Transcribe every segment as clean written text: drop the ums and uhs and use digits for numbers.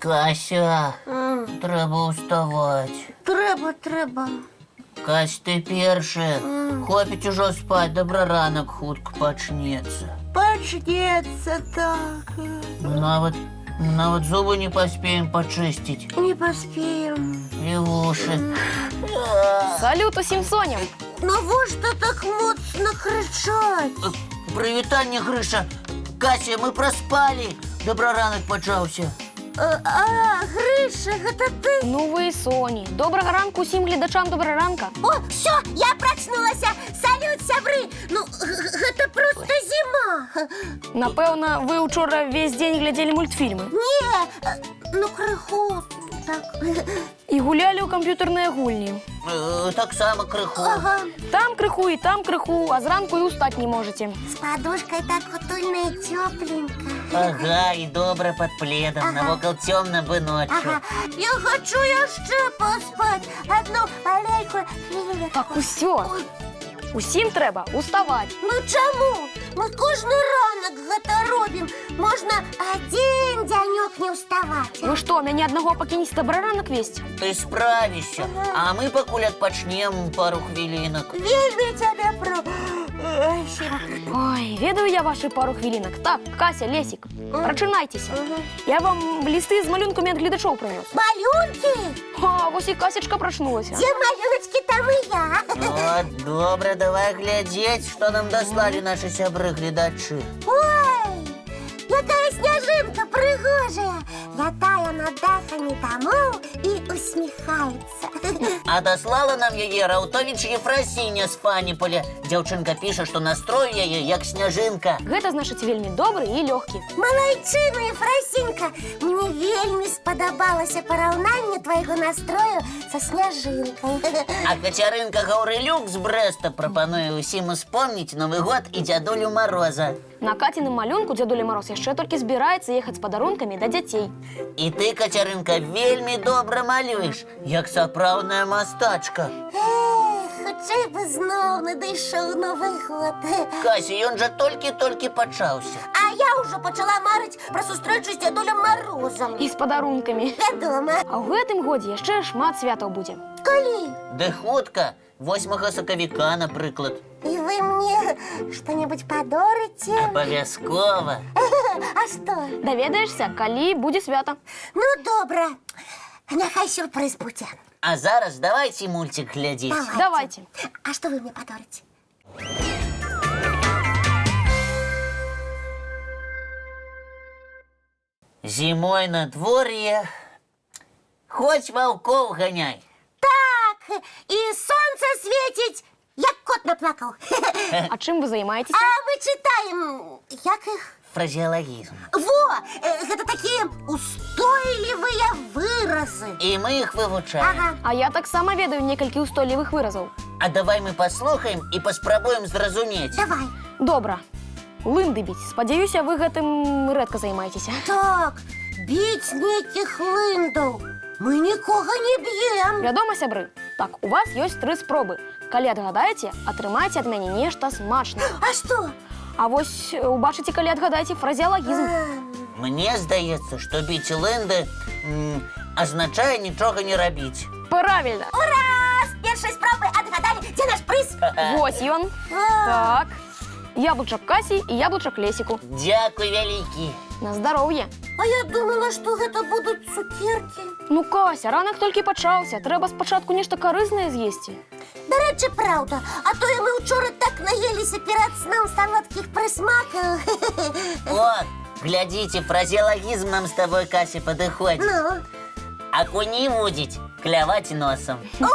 Кася, треба уставати. Треба. Кась, ти перша. Хопить уже спать, добра ранок хутко почнеться. Почнется так. Нават зубы не поспеем почистить. Не поспеем. И уши. Салют усім соням! Навошта так моцно кричать? Привітання, Гриша. Кася, мы проспали. Добра ранок почався. Гриша, гэта ты? Ну ви, соні. Доброго ранку усім глядачам, доброго ранка. О, все, я проснулася. Салют, сябры. Ну, гэта просто зима. Напевно, ви учора весь день глядели мультфільми Не, ну крыху так. і гуляли у комп'ютерні гульні. Так само криху. Ага. Там криху і там криху, а зранку і устать не можете. С подушкой так утульно и тепленько. Ага, і добре під пледом. Навокал темно би ночі. Ага. Я хочу еще поспать. Одну маленькую хвилину. Так усьо. Усім треба уставати. Ну чому? Ми кожен ранок гэта робимо. Можна один денек не уставать. Ви що, мене одного покинете добрий ранок весть? Ти справишся. А ми покуль почнем пару хвилинок. Вельми тебе про... Ой, ведаю я ваші пару хвилинок. Так, Кася, Лесик, прочинайтеся. Я вам листи з малюнками від глядачів принес. Малюнки? А, ось і Касечка проснулася. Где малюночки, там и я. От, добре, давай глядеть, що нам дослали наші сябры-глядачі. Ой, якая снежинка пригожая. Летая над дахами домов и усмехается. А дослала нам її Раутович Єфросиня з Фаніполя. Дівчинка пише, що настрою її як сніжинка. Гэта значить вельми добрий і легкий. Малайчина, Ефросинька, мне вельми сподобалося пораўнанне твайго настрою со снежинкой. А Кацярынка Гаўрылюк з Брэста прапануе усім успомніць Новы год і Дзядулю Мороза. На Катіным малюнку Дзядуля Мороз яшчэ толькі збіраецца ехаць з падарункамі да дзяцей. І ты, Кацярынка, вельмі добра малюеш, як сапраўдная мастачка. Хутчэй бы зноў надышоў Новы год. Кася, ён жа толькі-толькі пачаўся. А я ўжо пачала марыць пра сустрэчу з Дзядулем Морозом. І з падарункамі. Вядома. А ў гэтым годзе яшчэ шмат святаў будзе. Калі? Ды хутка, 8 сакавіка, напрыклад. І вы мне што-небудзь падорыце? Абавязкова. А што? Даведаешся, калі будзе свята. Ну, добра. Няхай сюрпрыз будзе. А зараз давайте мультик глядзець. Давайте. А што вы мне падорыце? Зімой на двор'е, хоць ваўкоў ганяй. Так, і сонце свеціць, як кот наплакаў. А чым вы займаецеся? А мы чытаем, як іх? Фразеалагізм. Во, гэта такія устойлівыя выразы. І мы іх вывучаем. Ага. А я таксама ведаю некалькі устойлівых выразаў. А давай мы паслухаем і паспрабуем зразумець. Давай. Добра. Лынды біць. Спадзяюся, вы гэтым рэдка займаецеся. Так, біць нейкіх лындаў. Мы нікога не б'ем. Вядома, сябры. Так, у вас ёсць 3 спробы. Калі адгадаеце, атрымаеце ад мяне нешта смачнае. А што? А вось убачыце, калі адгадаеце фразеалагізм. Мне здаецца, што біць лынды азначае нічога не рабіць. Правильно. Ура! З першай спробы адгадалі, дзе наш прыз? Вось ён. Так. Яблычак Касі і яблычак Лесіку. Дзякуй вялікі. На здароўе. А я думала, што гэта будуць цукеркі. Ну, Кася, ранак толькі пачаўся. Трэба спачатку нешта карызнае з'есці. Дарэчы, праўда, а то і мы ўчора так наеліся перад сном салодкіх прысмакаў. О, глядзіце, фразеалагізм нам з табой, Кася, падыходзіць. Ну? Акуні вудзіць, кляваць носам. О,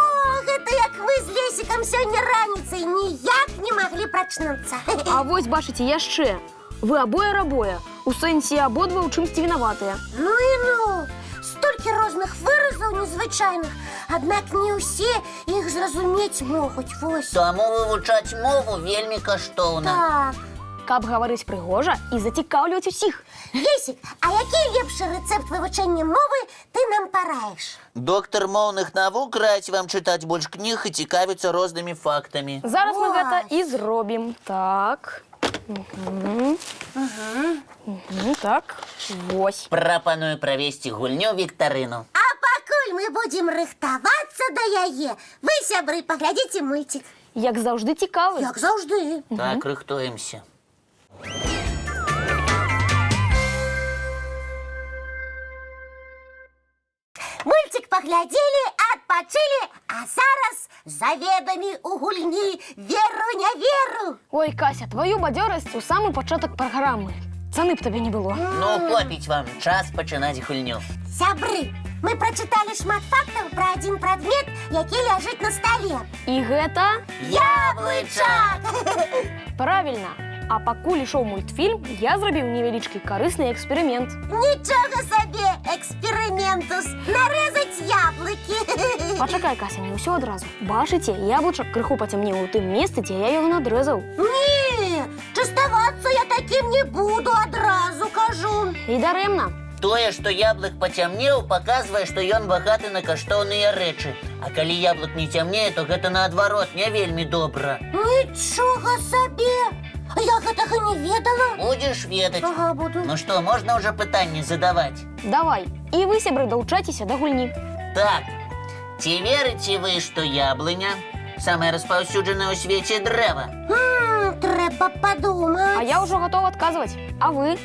гэта як мы з Лесікам сёння раніцай ніяк не маглі прачнуцца. А вось, бачыце, яшчэ. Вы абое-рабое. У сэнсе абодва ў чымсьці вінаватыя. Ну і ну! Столькі розных выразаў незвычайных, аднак не ўсе іх зразумець могуць, вось. Таму вывучаць мову вельмі каштоўна. Так. Каб гаварыць прыгожа і зацікаўліваць усіх. Лесік, а які лепшы рэцэпт вывучэння мовы ты нам параіш? Доктар моўных навук раіць вам чытаць больш кніг і цікавіцца рознымі фактамі. Зараз мы Вось. гэта і зробім. Так. Так, вось. Прапаную правесці гульню віктарыну. А пакуль мы будем рыхтавацца да яе, вы, сябры, паглядзіце мульцік. Як заўжды цікавы. Як заўжды. Так, рыхтуемся. Мульцік паглядзелі, адпачылі, а зараз заведамі у гульні веру не веру. Ой, Кася, твою бадзёрасць у самы пачатак праграмы. Цаны б табе не было. Ну, хлопіць вам, час пачынаць гульню. Сябры, мы прачыталі шмат фактаў пра адзін прадмет, які ляжыць на стале. І гэта... Яблычак! Правільна. А пакуль ішоў мультфільм, я зрабіў невялічкі карысны эксперымент. Нічога сабе, эксперыментус! Нарэзаць яблыкі! Пачакай, Кася, не ўсё адразу. Бачыце, яблычак крыху пацямнеў у тым месцы, дзе я яго надрэзаў. Не, частавацца я такім не буду, адразу кажу. І дарэмна. Тое, што яблык пацямнеў, паказвае, што ён багаты на каштоўныя рэчы. А калі яблык не цямнее, то гэта наадварот не вельмі добра. Нічога сабе! Я гэтага не ведала. Будзеш ведаць. Ага, буду. Ну што, можна ўжо пытанні задаваць? Давай. І вы, сябры, далучайцеся да гульні. Так, ці верыце вы, што яблыня самае распаўсюджанае ў свеце дрэва? Трэба падумаць. А я ўжо гатова адказваць. А вы?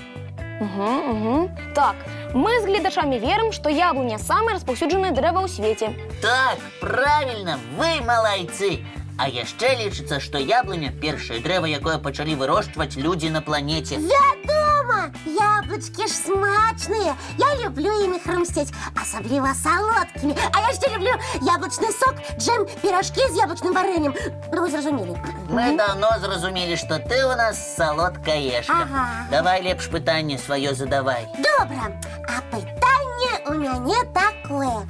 Так, мы з гледачамі верым, што яблыня самае распаўсюджанае дрэва ў свеце. Так, правільна, вы малайцы! А яшчэ лічыцца, што яблыня першае дрэва, якое пачалі вырошчваць людзі на планеце. Вядома, яблычкі ж смачныя. Я люблю імі хрумсцець, асабліва салодкімі. А яшчэ люблю яблычны сок, джэм, піражкі з яблычным варэннем. Ну, вы зразумелі. Мы даўно зразумелі, што ты ў нас салодкаешка. Ага. Давай лепш пытанне сваё задавай. Добра, а пытанне у мяне такое.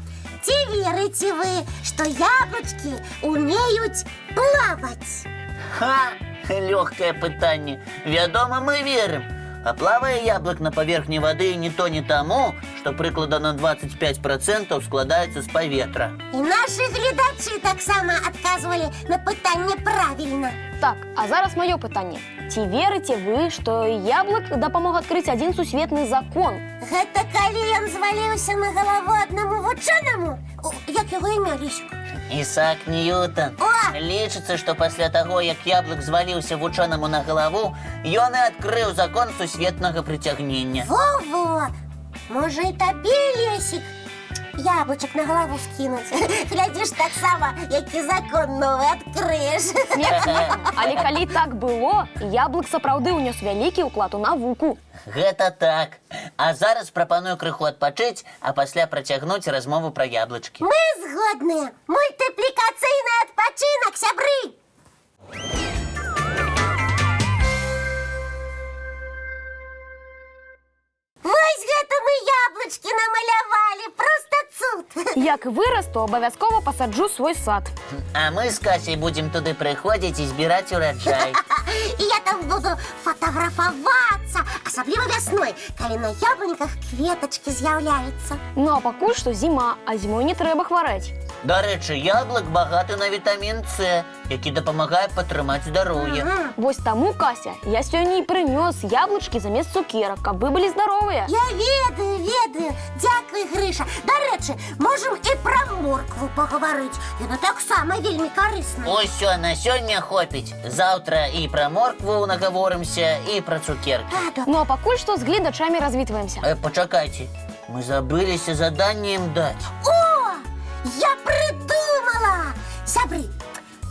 Ці верыце вы, што яблычкі умеюць плаваць? Ха! Лёгкае пытанне. Вядома, мы верым. А плавае яблык на паверхні вады не то не таму, што прыкладна на 25% складаецца з паветра. І нашы гледачы таксама адказвалі на пытанне правільна. Так, а зараз маё пытанне. Ці верыце вы, што яблык дапамог адкрыць адзін сусветны закон? Гэта калі ён зваліўся на галаву аднаму вучонаму? Як яго імя, Лесік? Ісаак Ньютон. О! Лічыцца, што пасля таго, як яблык зваліўся вучонаму на галаву, ён і адкрыў закон сусветнага прыцягнення. Во-во! Можа і табе, Лесік, яблычак на галаву скінуць. Глядзіш таксама, які закон новы адкрыеш. Але калі так было, яблык сапраўды ўнёс вялікі ўклад у навуку. Гэта так. А зараз прапаную крыху адпачыць, а пасля працягнуць размову пра яблычкі. Мы згодныя. Мультыплікацыйны адпачынак, сябры! Вось гэта мы яблычкі намалявалі, проста цуд. Як вырасту, абавязкова пасаджу свой сад. А мы з Касей будзем туды прыходзіць і збіраць ураджай. І я там буду фатаграфавацца, асабліва вясной, калі на яблыньках кветачкі з'яўляюцца. Ну а пакуль што зіма, а зімой не трэба хварэць. Дарэчы, яблык багаты на вітамін С, які дапамагае падтрымаць здароўе. Вось таму, Кася, я сёння і прынёс яблычкі замест цукерак, каб вы былі здаровыя. Я ведаю. Дзякуй, Грыша. Дарэчы, можам і пра моркву пагаварыць. Яна таксама вельмі карысная. Усё, на сёння хопіць. Заўтра і пра моркву нагаворымся, і пра цукеркі. Ну а пакуль што з гледачамі развітваемся. Пачакайце, мы забыліся заданне ім даць. О, я прыдумала! Сябры,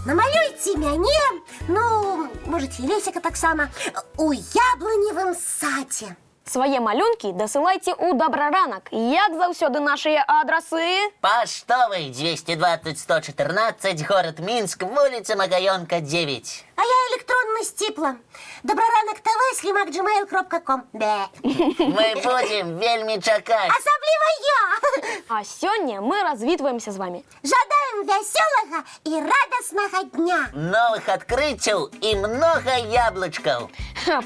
намалюйце мяне, ну, можаце, Лесіка таксама, у яблыневым садзе. Свае малюнкі дасылайце ў Добраранак. Як заўсёды нашыя адрасы? Паштовый 220-114, город Минск, вуліца Магаёнка, 9. А я электронны сціпла. Добраранак.tv@gmail.com. Мы будем вельмі чакаць. Асабліва я. А сёння мы развітваемся з вами. Жадаем вясёлага і радаснага дня. Новых адкрыццяў і многа яблычкаў.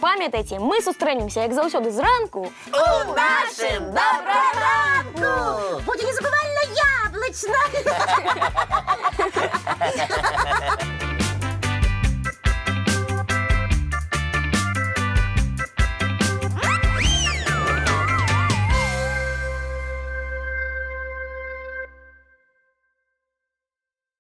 Памятайце, мы сустрэнемся, як заўсёды зранку. У нашым Добраранку! Будзе незабывальна яблычна.